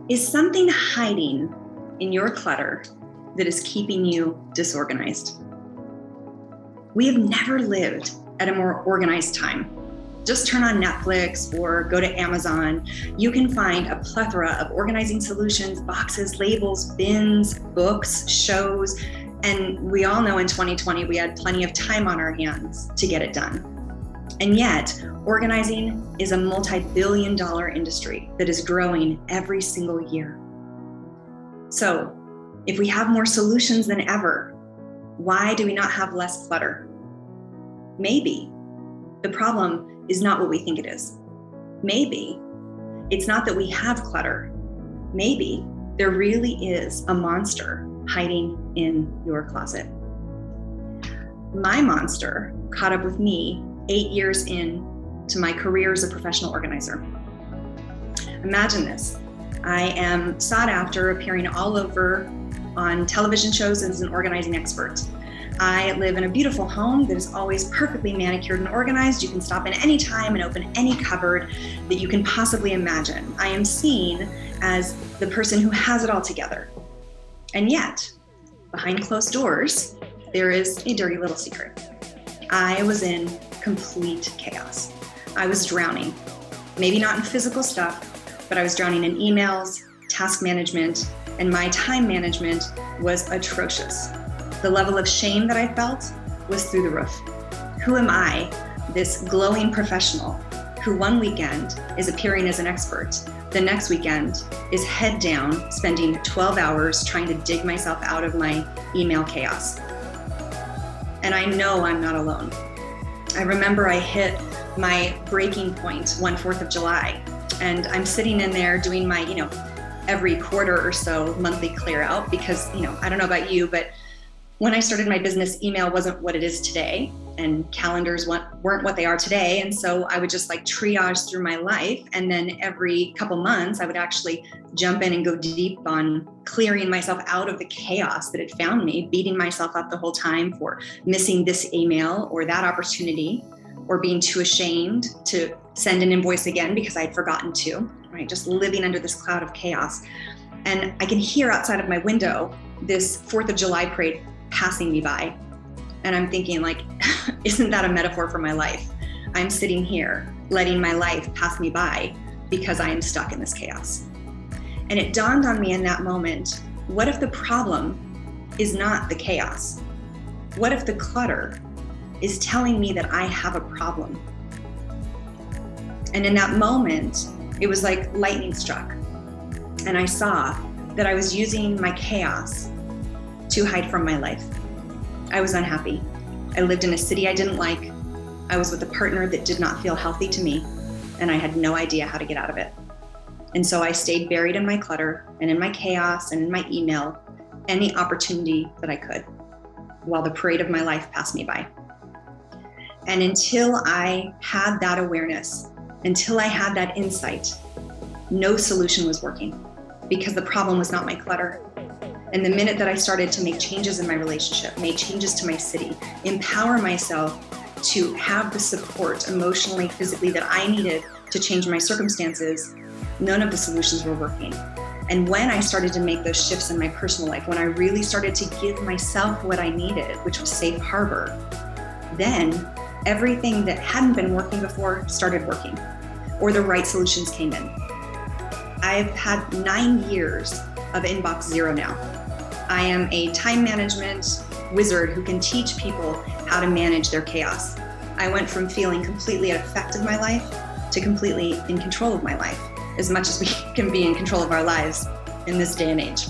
Is something hiding in your clutter that is keeping you disorganized? We have never lived at a more organized time. Just turn on Netflix or go to Amazon. You can find a plethora of organizing solutions, boxes, labels, bins, books, shows. And we all know in 2020, we had plenty of time on our hands to get it done. And yet, organizing is a multi-billion-dollar industry that is growing every single year. So, if we have more solutions than ever, why do we not have less clutter? Maybe the problem is not what we think it is. Maybe it's not that we have clutter. Maybe there really is a monster hiding in your closet. My monster caught up with me 8 years into my career as a professional organizer. Imagine this. I am sought after, appearing all over on television shows as an organizing expert. I live in a beautiful home that is always perfectly manicured and organized. You can stop in any time and open any cupboard that you can possibly imagine. I am seen as the person who has it all together. And yet, behind closed doors, there is a dirty little secret. I was in complete chaos. I was drowning, maybe not in physical stuff, but I was drowning in emails, task management, and my time management was atrocious. The level of shame that I felt was through the roof. Who am I, this glowing professional, who one weekend is appearing as an expert, the next weekend is head down, spending 12 hours trying to dig myself out of my email chaos? And I know I'm not alone. I remember I hit my breaking point one 4th of July, and I'm sitting in there doing my, every quarter or so monthly clear out because, I don't know about you, but when I started my business, email wasn't what it is today, and calendars weren't what they are today. And so I would just triage through my life. And then every couple months, I would actually jump in and go deep on clearing myself out of the chaos that had found me, beating myself up the whole time for missing this email or that opportunity, or being too ashamed to send an invoice again because I'd forgotten to, right? Just living under this cloud of chaos. And I can hear outside of my window this 4th of July parade passing me by. And I'm thinking isn't that a metaphor for my life? I'm sitting here letting my life pass me by because I am stuck in this chaos. And it dawned on me in that moment, what if the problem is not the chaos? What if the clutter is telling me that I have a problem? And in that moment, it was like lightning struck. And I saw that I was using my chaos to hide from my life. I was unhappy. I lived in a city I didn't like. I was with a partner that did not feel healthy to me, and I had no idea how to get out of it. And so I stayed buried in my clutter and in my chaos and in my email, any opportunity that I could, while the parade of my life passed me by. And until I had that awareness, until I had that insight, no solution was working because the problem was not my clutter. And the minute that I started to make changes in my relationship, make changes to my city, empower myself to have the support emotionally, physically that I needed to change my circumstances, none of the solutions were working. And when I started to make those shifts in my personal life, when I really started to give myself what I needed, which was safe harbor, then everything that hadn't been working before started working, or the right solutions came in. I've had 9 years of inbox zero now. I am a time management wizard who can teach people how to manage their chaos. I went from feeling completely at effect of my life to completely in control of my life, as much as we can be in control of our lives in this day and age.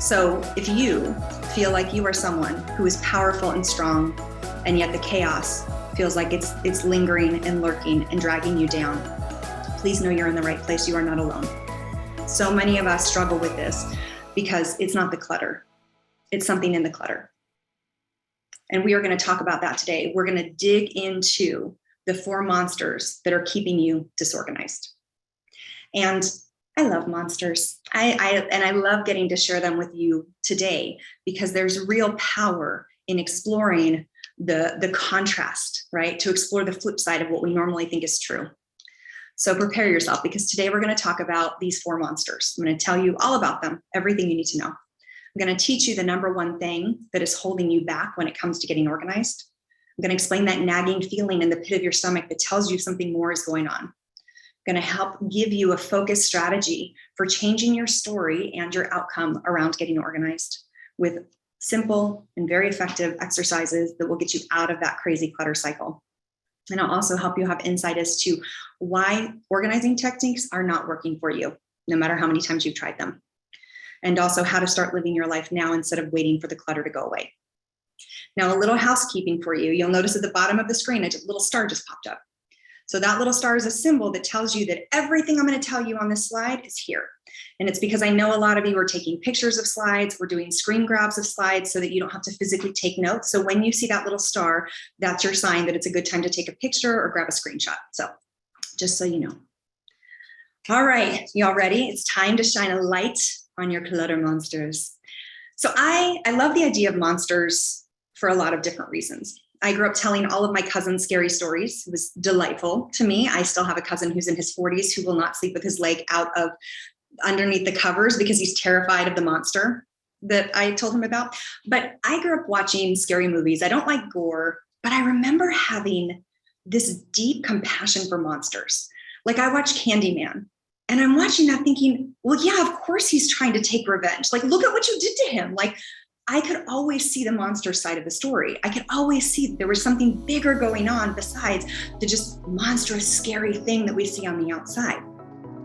So if you feel like you are someone who is powerful and strong, and yet the chaos feels like it's lingering and lurking and dragging you down, please know you're in the right place. You are not alone. So many of us struggle with this because it's not the clutter. It's something in the clutter. And we are going to talk about that today. We're going to dig into the 4 monsters that are keeping you disorganized. And I love monsters. I love getting to share them with you today because there's real power in exploring the contrast, right? To explore the flip side of what we normally think is true. So prepare yourself, because today we're going to talk about these 4 monsters. I'm going to tell you all about them, everything you need to know. I'm going to teach you the number one thing that is holding you back when it comes to getting organized. I'm going to explain that nagging feeling in the pit of your stomach that tells you something more is going on. I'm going to help give you a focused strategy for changing your story and your outcome around getting organized with simple and very effective exercises that will get you out of that crazy clutter cycle. And I'll also help you have insight as to why organizing techniques are not working for you, no matter how many times you've tried them. And also how to start living your life now instead of waiting for the clutter to go away. Now, a little housekeeping for you. You'll notice at the bottom of the screen, a little star just popped up. So that little star is a symbol that tells you that everything I'm going to tell you on this slide is here. And it's because I know a lot of you are taking pictures of slides. We're doing screen grabs of slides so that you don't have to physically take notes. So when you see that little star, that's your sign that it's a good time to take a picture or grab a screenshot. So just so you know. All right, y'all ready? It's time to shine a light on your clutter monsters. So I love the idea of monsters for a lot of different reasons. I grew up telling all of my cousins scary stories. It was delightful to me. I still have a cousin who's in his 40s who will not sleep with his leg out of underneath the covers because he's terrified of the monster that I told him about. But I grew up watching scary movies. I don't like gore, but I remember having this deep compassion for monsters. Like I watched Candyman, and I'm watching that thinking, well, yeah, of course he's trying to take revenge. Like, look at what you did to him. Like, I could always see the monster side of the story. I could always see that there was something bigger going on besides the just monstrous, scary thing that we see on the outside.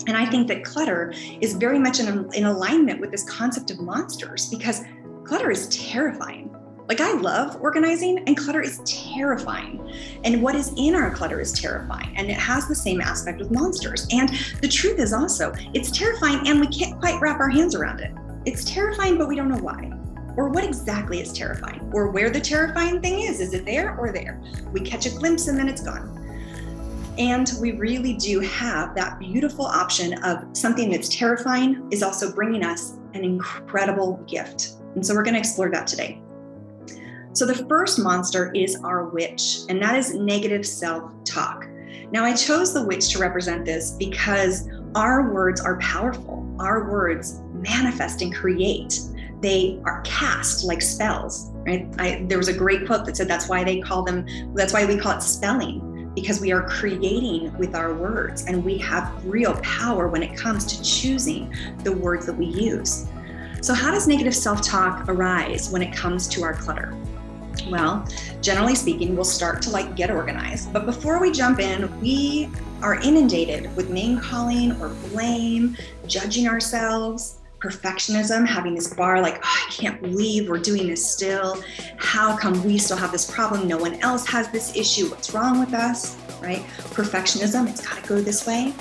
And I think that clutter is very much in alignment with this concept of monsters, because clutter is terrifying. Like, I love organizing, and clutter is terrifying. And what is in our clutter is terrifying. And it has the same aspect with monsters. And the truth is also, it's terrifying and we can't quite wrap our hands around it. It's terrifying, but we don't know why. Or what exactly is terrifying, or where the terrifying thing is. Is it there or there? We catch a glimpse and then it's gone. And we really do have that beautiful option of something that's terrifying is also bringing us an incredible gift. And so we're going to explore that today. So the first monster is our witch, and that is negative self-talk. Now, I chose the witch to represent this because our words are powerful. Our words manifest and create. They are cast like spells, right? There was a great quote that said that's why we call it spelling, because we are creating with our words, and we have real power when it comes to choosing the words that we use. So how does negative self-talk arise when it comes to our clutter? Well, generally speaking, we'll start to get organized. But before we jump in, we are inundated with name calling or blame, judging ourselves, perfectionism, having this bar like, oh, I can't believe we're doing this still. How come we still have this problem? No one else has this issue. What's wrong with us, right? Perfectionism, it's got to go this way.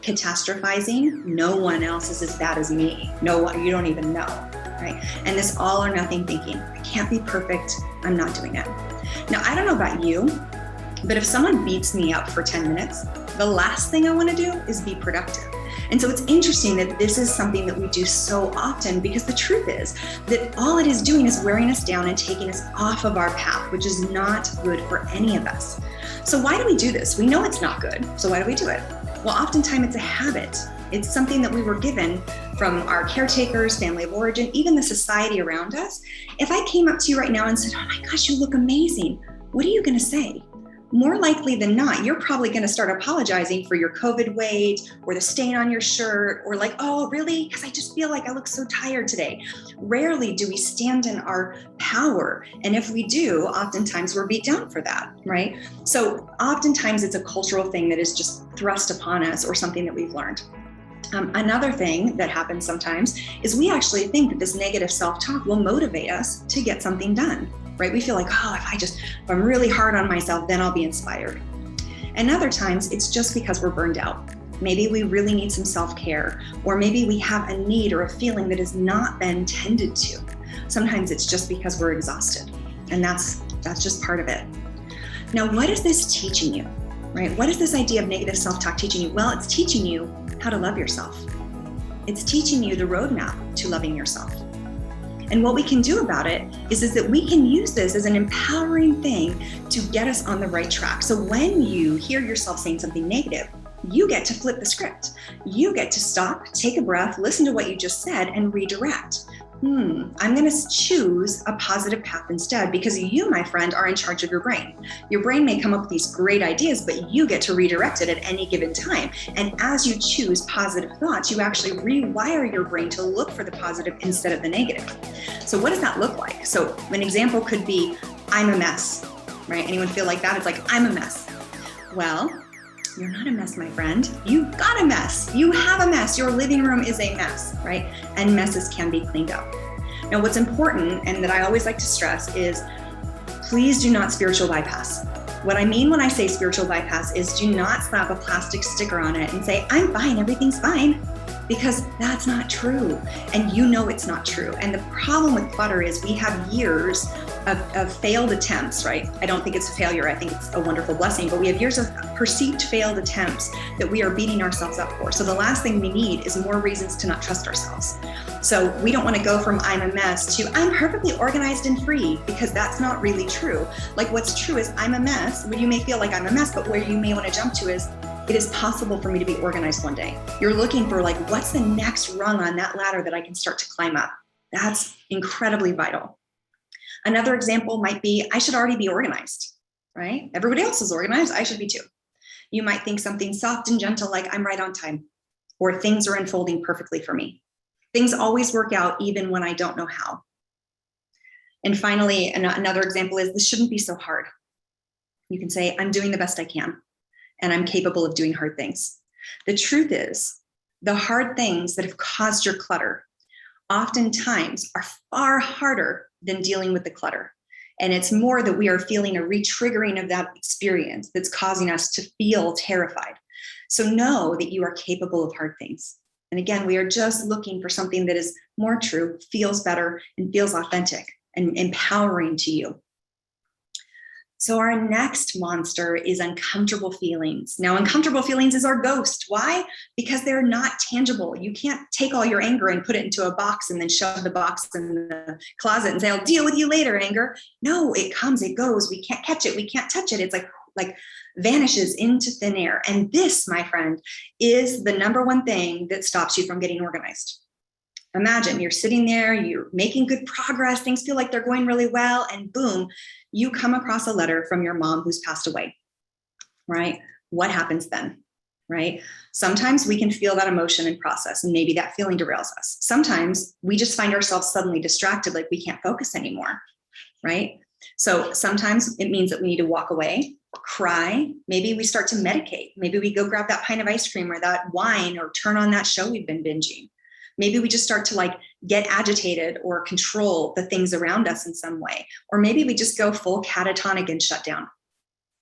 Catastrophizing, no one else is as bad as me. No one, you don't even know, right? And this all or nothing thinking, I can't be perfect. I'm not doing it. Now, I don't know about you, but if someone beats me up for 10 minutes, the last thing I want to do is be productive. And so it's interesting that this is something that we do so often, because the truth is that all it is doing is wearing us down and taking us off of our path, which is not good for any of us. So why do we do this? We know it's not good. So why do we do it? Well, oftentimes it's a habit. It's something that we were given from our caretakers, family of origin, even the society around us. If I came up to you right now and said, oh my gosh, you look amazing, what are you going to say? More likely than not, you're probably going to start apologizing for your COVID weight or the stain on your shirt, or like, oh, really? Because I just feel like I look so tired today. Rarely do we stand in our power. And if we do, oftentimes we're beat down for that, right? So oftentimes it's a cultural thing that is just thrust upon us, or something that we've learned. Another thing that happens sometimes is we actually think that this negative self-talk will motivate us to get something done, right? We feel like, oh, if I'm really hard on myself, then I'll be inspired. And other times it's just because we're burned out. Maybe we really need some self-care, or maybe we have a need or a feeling that has not been tended to. Sometimes it's just because we're exhausted, and that's just part of it. Now, what is this teaching you, right? What is this idea of negative self-talk teaching you? Well, it's teaching you how to love yourself. It's teaching you the roadmap to loving yourself. And what we can do about it is that we can use this as an empowering thing to get us on the right track. So when you hear yourself saying something negative, you get to flip the script. You get to stop, take a breath, listen to what you just said, and redirect. I'm going to choose a positive path instead, because you, my friend, are in charge of your brain. Your brain may come up with these great ideas, but you get to redirect it at any given time. And as you choose positive thoughts, you actually rewire your brain to look for the positive instead of the negative. So what does that look like? So an example could be, I'm a mess, right? Anyone feel like that? It's like, I'm a mess. Well, you're not a mess, my friend. You've got a mess. You have a mess. Your living room is a mess, right? And messes can be cleaned up. Now, what's important, and that I always like to stress, is please do not spiritual bypass. What I mean when I say spiritual bypass is do not slap a plastic sticker on it and say, I'm fine, everything's fine, because that's not true. And you know it's not true. And the problem with clutter is we have years of failed attempts, right? I don't think it's a failure. I think it's a wonderful blessing, but we have years of perceived failed attempts that we are beating ourselves up for. So the last thing we need is more reasons to not trust ourselves. So we don't want to go from I'm a mess to I'm perfectly organized and free, because that's not really true. Like what's true is I'm a mess. Well, you may feel like I'm a mess, but where you may want to jump to is it is possible for me to be organized one day. You're looking for like, what's the next rung on that ladder that I can start to climb up? That's incredibly vital. Another example might be, I should already be organized, right? Everybody else is organized, I should be too. You might think something soft and gentle like I'm right on time, or things are unfolding perfectly for me. Things always work out even when I don't know how. And finally, another example is this shouldn't be so hard. You can say, I'm doing the best I can, and I'm capable of doing hard things. The truth is, the hard things that have caused your clutter oftentimes are far harder than dealing with the clutter. And it's more that we are feeling a re-triggering of that experience that's causing us to feel terrified. So know that you are capable of hard things. And again, we are just looking for something that is more true, feels better, and feels authentic and empowering to you. So our next monster is uncomfortable feelings. Now, uncomfortable feelings is our ghost. Why? Because they're not tangible. You can't take all your anger and put it into a box and then shove the box in the closet and say, I'll deal with you later, anger. No, it comes, it goes. We can't catch it. We can't touch it. It's like vanishes into thin air. And this, my friend, is the number one thing that stops you from getting organized. Imagine you're sitting there, you're making good progress, things feel like they're going really well, and boom, you come across a letter from your mom who's passed away, right? What happens then, right? Sometimes we can feel that emotion and process, and maybe that feeling derails us. Sometimes we just find ourselves suddenly distracted, like we can't focus anymore, right? So sometimes it means that we need to walk away, cry. Maybe we start to medicate. Maybe we go grab that pint of ice cream or that wine or turn on that show we've been binging. Maybe we just start to like get agitated or control the things around us in some way. Or maybe we just go full catatonic and shut down,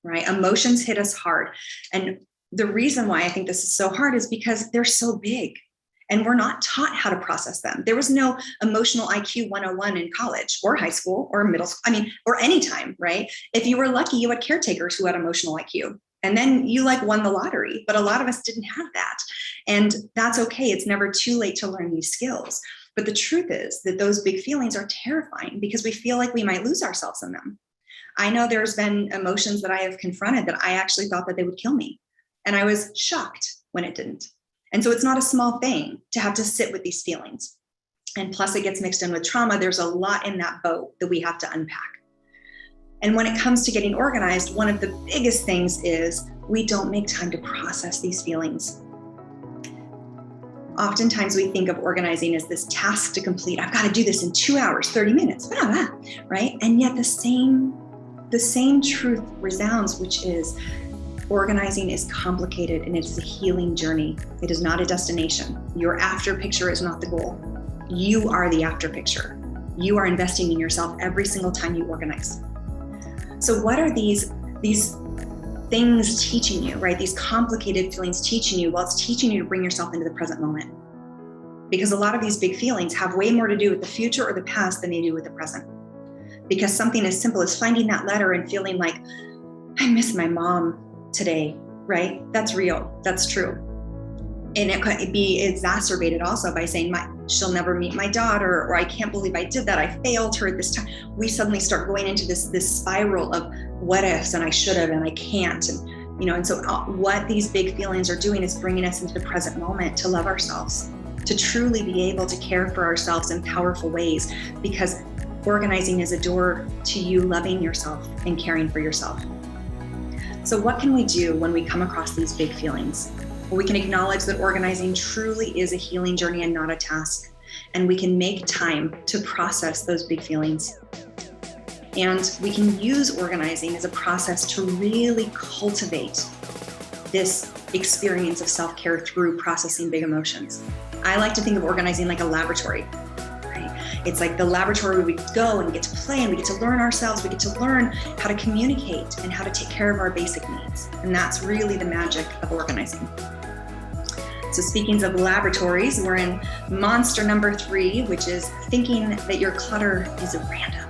right? Emotions hit us hard. And the reason why I think this is so hard is because they're so big and we're not taught how to process them. There was no emotional IQ 101 in college or high school or middle school, or any time, right? If you were lucky, you had caretakers who had emotional IQ. And then you won the lottery, but a lot of us didn't have that. And that's okay. It's never too late to learn these skills. But the truth is that those big feelings are terrifying because we feel like we might lose ourselves in them. I know there's been emotions that I have confronted that I actually thought that they would kill me. And I was shocked when it didn't. And so it's not a small thing to have to sit with these feelings. And plus it gets mixed in with trauma. There's a lot in that boat that we have to unpack. And when it comes to getting organized, one of the biggest things is we don't make time to process these feelings. Oftentimes we think of organizing as this task to complete. I've got to do this in 2 hours, 30 minutes, right? And yet the same truth resounds, which is organizing is complicated and it's a healing journey. It is not a destination. Your after picture is not the goal. You are the after picture. You are investing in yourself every single time you organize. So what are these things teaching you, right? These complicated feelings teaching you? Well, it's teaching you to bring yourself into the present moment. Because a lot of these big feelings have way more to do with the future or the past than they do with the present. Because something as simple as finding that letter and feeling like, I miss my mom today, right? That's real, that's true. And it could be exacerbated also by saying, she'll never meet my daughter, or I can't believe I did that. I failed her at this time. We suddenly start going into this spiral of what ifs and I should have and I can't. And And so what these big feelings are doing is bringing us into the present moment to love ourselves, to truly be able to care for ourselves in powerful ways, because organizing is a door to you loving yourself and caring for yourself. So what can we do when we come across these big feelings? Well, we can acknowledge that organizing truly is a healing journey and not a task. And we can make time to process those big feelings. And we can use organizing as a process to really cultivate this experience of self-care through processing big emotions. I like to think of organizing like a laboratory, right? It's like the laboratory where we go and we get to play and we get to learn ourselves. We get to learn how to communicate and how to take care of our basic needs. And that's really the magic of organizing. So speaking of laboratories, we're in monster number 3, which is thinking that your clutter is random.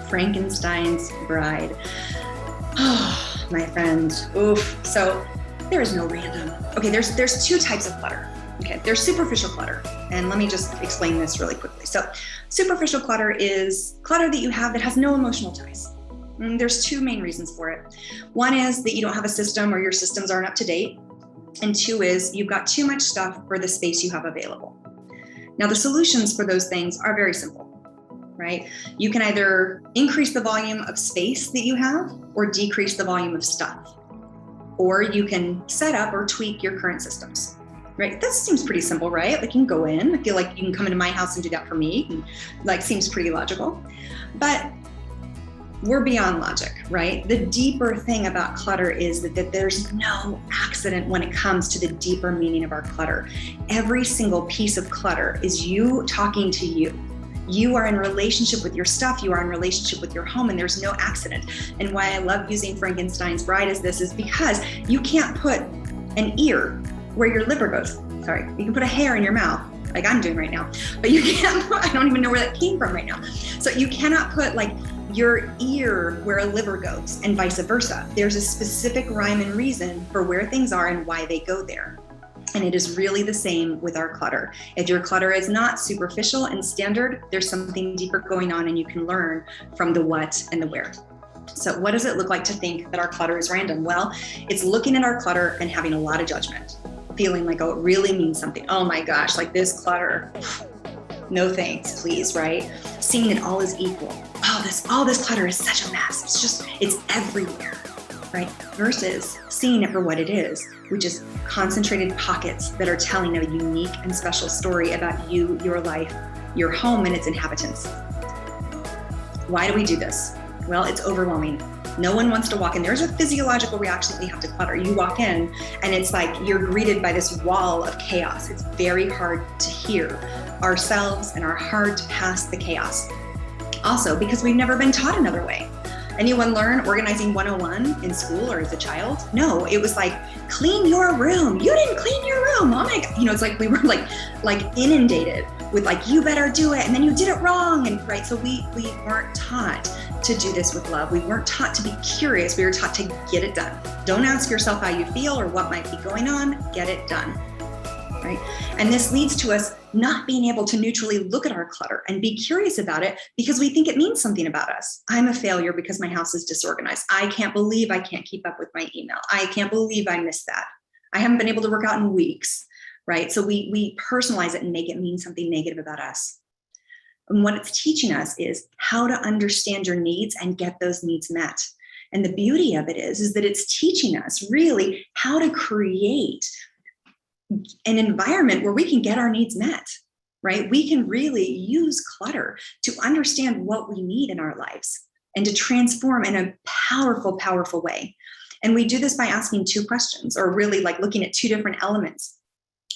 Frankenstein's bride. Oh, my friend. Oof. So there is no random. Okay, there's 2 types of clutter. Okay, there's superficial clutter. And let me just explain this really quickly. So superficial clutter is clutter that you have that has no emotional ties. And there's 2 main reasons for it. One is that you don't have a system or your systems aren't up to date. And 2 is you've got too much stuff for the space you have available. Now, the solutions for those things are very simple, right? You can either increase the volume of space that you have or decrease the volume of stuff. Or you can set up or tweak your current systems, right? That seems pretty simple, right? Like you can go in, I feel like you can come into my house and do that for me. And like seems pretty logical, but we're beyond logic, right? The deeper thing about clutter is that there's no accident when it comes to the deeper meaning of our clutter. Every single piece of clutter is you talking to you. You are in relationship with your stuff, you are in relationship with your home, and there's no accident. And why I love using Frankenstein's bride as this is because you can't put an ear where your liver goes. Sorry, you can put a hair in your mouth, like I'm doing right now, but you can't put, I don't even know where that came from right now. So you cannot put like your ear where a liver goes and vice versa. There's a specific rhyme and reason for where things are and why they go there. And it is really the same with our clutter. If your clutter is not superficial and standard, there's something deeper going on and you can learn from the what and the where. So what does it look like to think that our clutter is random? Well, it's looking at our clutter and having a lot of judgment, feeling like, oh, it really means something. Oh my gosh, like this clutter, no thanks, please, right? Seeing it all as equal. Oh, all this clutter is such a mess. It's everywhere, right? Versus seeing it for what it is, which is concentrated pockets that are telling a unique and special story about you, your life, your home, and its inhabitants. Why do we do this? Well, it's overwhelming. No one wants to walk in. There's a physiological reaction that we have to clutter. You walk in and it's like you're greeted by this wall of chaos. It's very hard to hear ourselves and our heart past the chaos. Also, because we've never been taught another way. Anyone learn organizing 101 in school or as a child? No, it was like, clean your room. You didn't clean your room. Oh my God. It's like we were like inundated with like, you better do it. And then you did it wrong. And right. So we weren't taught to do this with love. We weren't taught to be curious. We were taught to get it done. Don't ask yourself how you feel or what might be going on. Get it done. Right? And this leads to us not being able to neutrally look at our clutter and be curious about it because we think it means something about us. I'm a failure because my house is disorganized. I can't believe I can't keep up with my email. I can't believe I missed that. I haven't been able to work out in weeks, right? So we personalize it and make it mean something negative about us. And what it's teaching us is how to understand your needs and get those needs met. And the beauty of it is that it's teaching us really how to create an environment where we can get our needs met, right? We can really use clutter to understand what we need in our lives and to transform in a powerful, powerful way. And we do this by asking 2 questions, or really like looking at 2 different elements.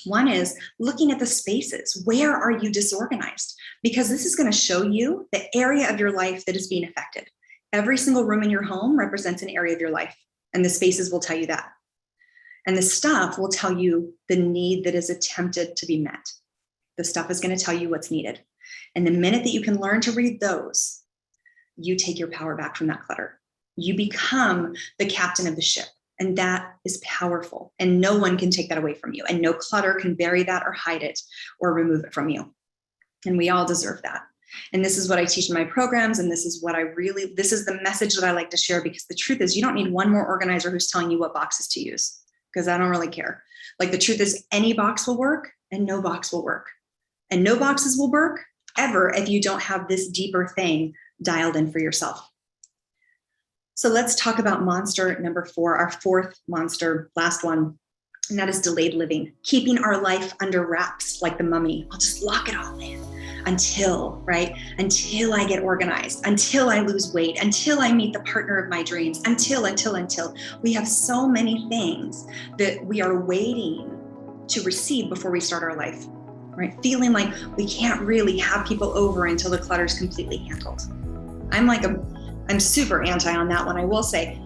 One is looking at the spaces. Where are you disorganized? Because this is going to show you the area of your life that is being affected. Every single room in your home represents an area of your life, and the spaces will tell you that. And the stuff will tell you the need that is attempted to be met. The stuff is going to tell you what's needed. And the minute that you can learn to read those, you take your power back from that clutter. You become the captain of the ship. And that is powerful. And no one can take that away from you. And no clutter can bury that or hide it or remove it from you. And we all deserve that. And this is what I teach in my programs. And this is the message that I like to share, because the truth is you don't need one more organizer who's telling you what boxes to use, because I don't really care. Like, the truth is any box will work and no box will work. And no boxes will work ever if you don't have this deeper thing dialed in for yourself. So let's talk about monster number 4, our 4th monster, last one. And that is delayed living, keeping our life under wraps like the mummy. I'll just lock it all in until I get organized, until I lose weight, until I meet the partner of my dreams, until. We have so many things that we are waiting to receive before we start our life, right? Feeling like we can't really have people over until the clutter is completely handled. I'm super anti on that one. I will say,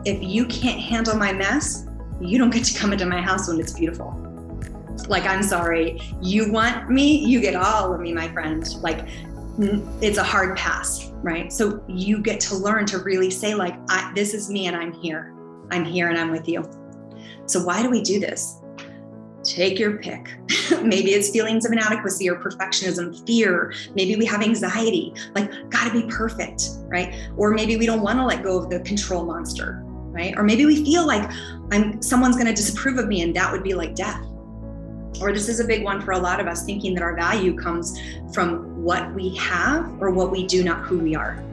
if you can't handle my mess, you don't get to come into my house when it's beautiful. Like, I'm sorry, you want me, you get all of me, my friend. Like, it's a hard pass, right? So you get to learn to really say, like, this is me and I'm here and I'm with you. So why do we do this? Take your pick. Maybe it's feelings of inadequacy or perfectionism, fear. Maybe we have anxiety, like, gotta be perfect, right? Or maybe we don't want to let go of the control monster, right? Or maybe we feel like someone's going to disapprove of me and that would be like death. Or this is a big one for a lot of us, thinking that our value comes from what we have or what we do, not who we are.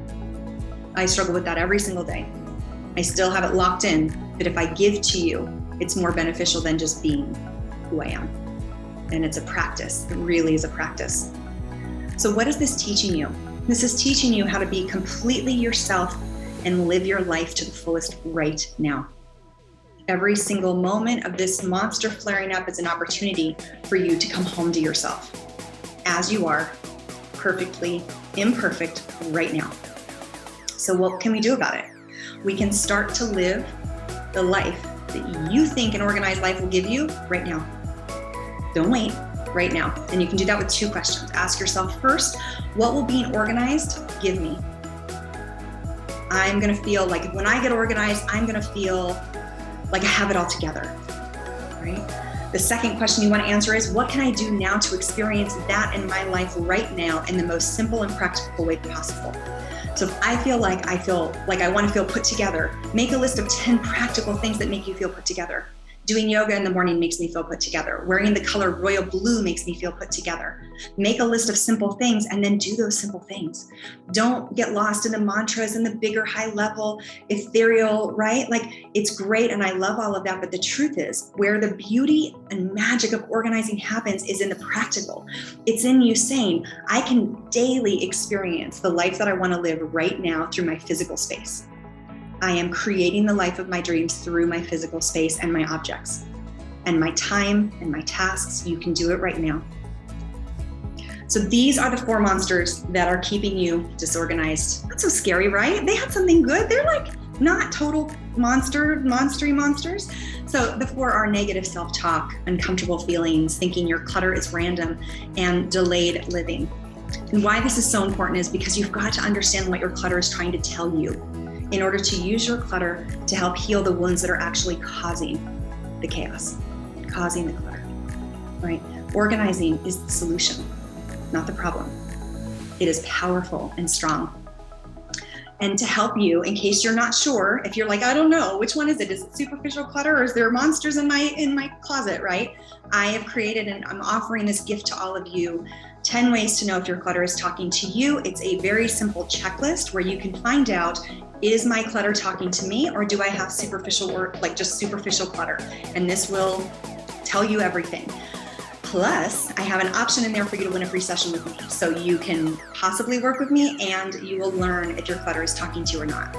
I struggle with that every single day. I still have it locked in that if I give to you, it's more beneficial than just being who I am. And it's a practice. It really is a practice. So what is this teaching you? This is teaching you how to be completely yourself and live your life to the fullest right now. Every single moment of this monster flaring up is an opportunity for you to come home to yourself as you are, perfectly imperfect right now. So what can we do about it? We can start to live the life that you think an organized life will give you right now. Don't wait, right now. And you can do that with 2 questions. Ask yourself first, what will being organized give me? I'm gonna feel like when I get organized, I'm gonna feel like I have it all together, right? The second question you want to answer is, what can I do now to experience that in my life right now in the most simple and practical way possible? So if I feel like I want to feel put together, make a list of 10 practical things that make you feel put together. Doing yoga in the morning makes me feel put together. Wearing the color royal blue makes me feel put together. Make a list of simple things and then do those simple things. Don't get lost in the mantras and the bigger, high level, ethereal, right? Like, it's great and I love all of that, but the truth is, where the beauty and magic of organizing happens is in the practical. It's in you saying, I can daily experience the life that I want to live right now through my physical space. I am creating the life of my dreams through my physical space and my objects and my time and my tasks. You can do it right now. So these are the 4 monsters that are keeping you disorganized. Not so scary, right? They had something good. They're like not total monstery monsters. So the 4 are negative self-talk, uncomfortable feelings, thinking your clutter is random, and delayed living. And why this is so important is because you've got to understand what your clutter is trying to tell you in order to use your clutter to help heal the wounds that are actually causing the chaos, causing the clutter, right? Organizing is the solution, not the problem. It is powerful and strong. And to help you, in case you're not sure, if you're like, I don't know, which one is it? Is it superficial clutter or is there monsters in my closet, right? I have created and I'm offering this gift to all of you, 10 ways to know if your clutter is talking to you. It's a very simple checklist where you can find out, is my clutter talking to me or do I have superficial work, like just superficial clutter? And this will tell you everything. Plus, I have an option in there for you to win a free session with me. So you can possibly work with me and you will learn if your clutter is talking to you or not.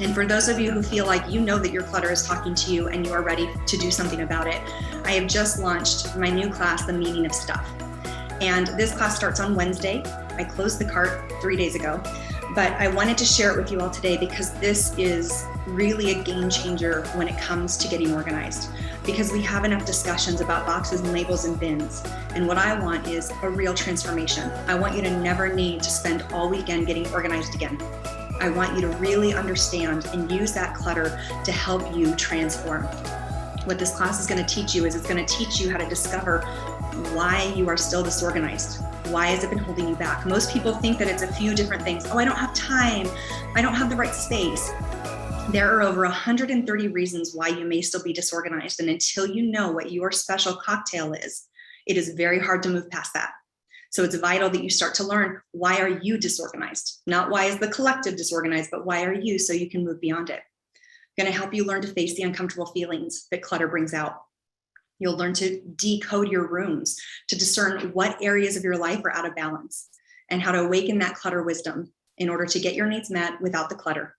And for those of you who feel like you know that your clutter is talking to you and you are ready to do something about it, I have just launched my new class, The Meaning of Stuff. And this class starts on Wednesday. I closed the cart 3 days ago, but I wanted to share it with you all today because this is really a game changer when it comes to getting organized, because we have enough discussions about boxes and labels and bins. And what I want is a real transformation. I want you to never need to spend all weekend getting organized again. I want you to really understand and use that clutter to help you transform. What this class is going to teach you is it's going to teach you how to discover why you are still disorganized. Why has it been holding you back? Most people think that it's a few different things. Oh, I don't have time. I don't have the right space. There are over 130 reasons why you may still be disorganized. And until you know what your special cocktail is, it is very hard to move past that. So it's vital that you start to learn, why are you disorganized? Not why is the collective disorganized, but why are you, so you can move beyond it. I'm going to help you learn to face the uncomfortable feelings that clutter brings out. You'll learn to decode your rooms, to discern what areas of your life are out of balance, and how to awaken that clutter wisdom in order to get your needs met without the clutter.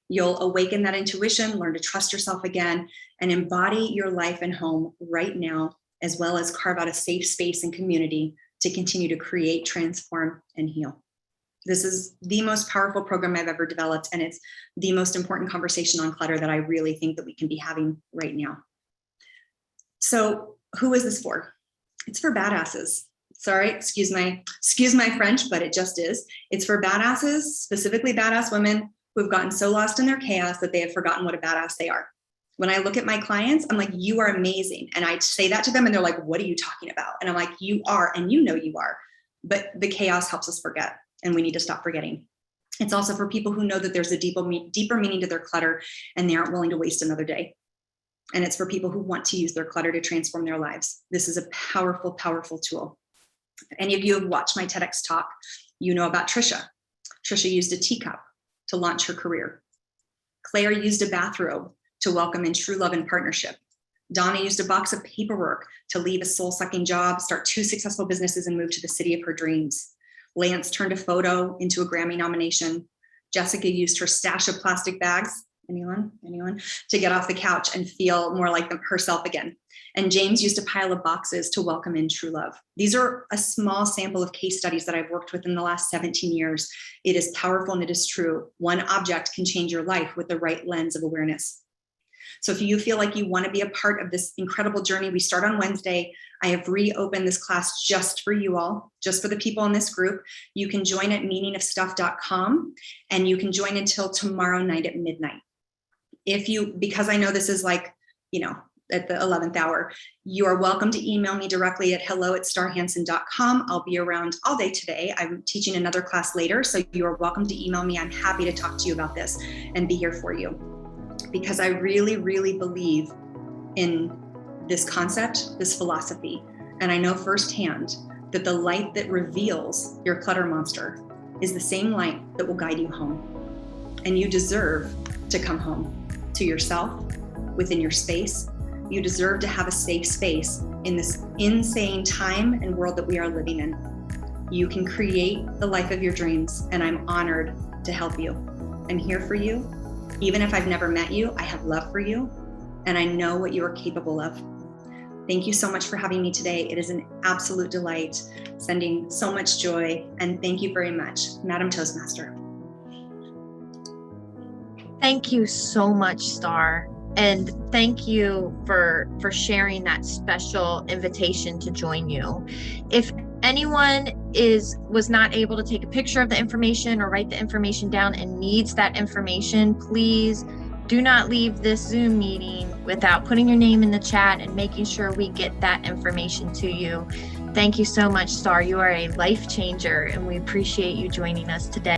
You'll awaken that intuition, learn to trust yourself again, and embody your life and home right now, as well as carve out a safe space and community to continue to create, transform, and heal. This is the most powerful program I've ever developed, and it's the most important conversation on clutter that I really think that we can be having right now. So who is this for? It's for badasses. Sorry, excuse my French, but it just is. It's for badasses, specifically badass women who have gotten so lost in their chaos that they have forgotten what a badass they are. When I look at my clients, I'm like, you are amazing. And I say that to them and they're like, what are you talking about? And I'm like, you are, and you know you are. But the chaos helps us forget, and we need to stop forgetting. It's also for people who know that there's a deeper meaning to their clutter and they aren't willing to waste another day. And it's for people who want to use their clutter to transform their lives. This is a powerful, powerful tool. If any of you have watched my TEDx talk, you know about Trisha. Trisha used a teacup to launch her career. Claire used a bathrobe to welcome in true love and partnership. Donna used a box of paperwork to leave a soul-sucking job, start 2 successful businesses, and move to the city of her dreams. Lance turned a photo into a Grammy nomination. Jessica used her stash of plastic bags, anyone, to get off the couch and feel more like herself again. And James used a pile of boxes to welcome in true love. These are a small sample of case studies that I've worked with in the last 17 years. It is powerful and it is true. One object can change your life with the right lens of awareness. So if you feel like you want to be a part of this incredible journey, we start on Wednesday. I have reopened this class just for you all, just for the people in this group. You can join at meaningofstuff.com, and you can join until tomorrow night at midnight. Because I know this is like, at the 11th hour, you are welcome to email me directly at hello@starhansen.com. I'll be around all day today. I'm teaching another class later, so you are welcome to email me. I'm happy to talk to you about this and be here for you, because I really, really believe in this concept, this philosophy. And I know firsthand that the light that reveals your clutter monster is the same light that will guide you home. And you deserve to come home to yourself, within your space. You deserve to have a safe space in this insane time and world that we are living in. You can create the life of your dreams, and I'm honored to help you. I'm here for you. Even if I've never met you, I have love for you, and I know what you are capable of. Thank you so much for having me today. It is an absolute delight, sending so much joy, and thank you very much, Madam Toastmaster. Thank you so much, Star. And thank you for sharing that special invitation to join you. If anyone was not able to take a picture of the information or write the information down and needs that information, please do not leave this Zoom meeting without putting your name in the chat and making sure we get that information to you. Thank you so much, Star. You are a life changer, and we appreciate you joining us today.